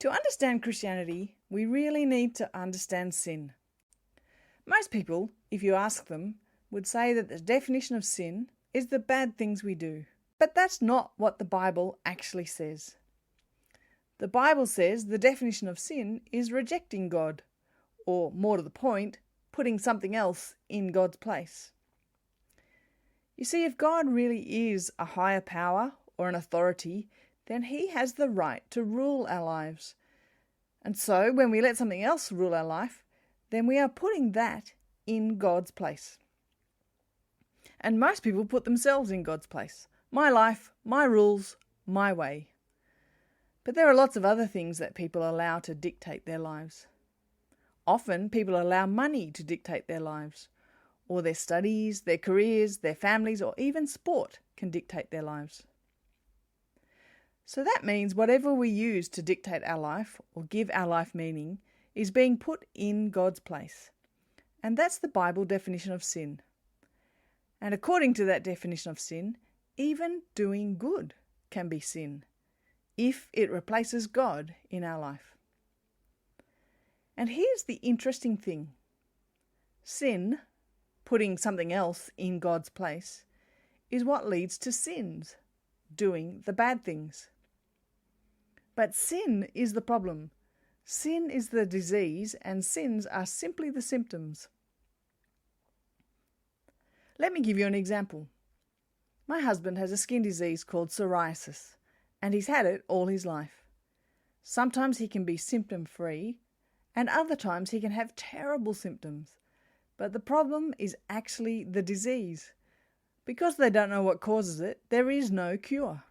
To understand Christianity, we really need to understand sin. Most people, if you ask them, would say that the definition of sin is the bad things we do. But that's not what the Bible actually says. The Bible says the definition of sin is rejecting God, or more to the point, putting something else in God's place. You see, if God really is a higher power or an authority, then He has the right to rule our lives. And so, when we let something else rule our life, then we are putting that in God's place. And most people put themselves in God's place. My life, my rules, my way. But there are lots of other things that people allow to dictate their lives. Often people allow money to dictate their lives, or their studies, their careers, their families, or even sport can dictate their lives. So that means whatever we use to dictate our life or give our life meaning is being put in God's place. And that's the Bible definition of sin. And according to that definition of sin, even doing good can be sin, if it replaces God in our life. And here's the interesting thing. Sin, putting something else in God's place, is what leads to sins, doing the bad things. But sin is the problem. Sin is the disease, and sins are simply the symptoms. Let me give you an example. My husband has a skin disease called psoriasis, and he's had it all his life. Sometimes he can be symptom-free, and other times he can have terrible symptoms. But the problem is actually the disease. Because they don't know what causes it, there is no cure.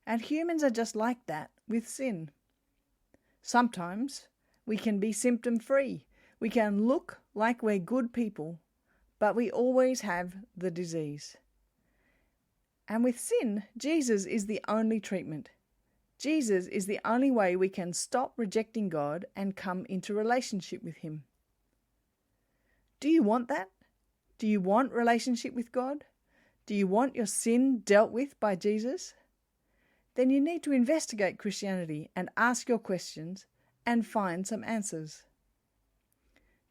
And humans are just like that with sin. Sometimes we can be symptom-free. We can look like we're good people, but we always have the disease. And with sin, Jesus is the only treatment. Jesus is the only way we can stop rejecting God and come into relationship with Him. Do you want that? Do you want relationship with God? Do you want your sin dealt with by Jesus? Then you need to investigate Christianity and ask your questions and find some answers.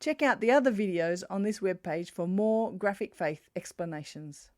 Check out the other videos on this webpage for more graphic faith explanations.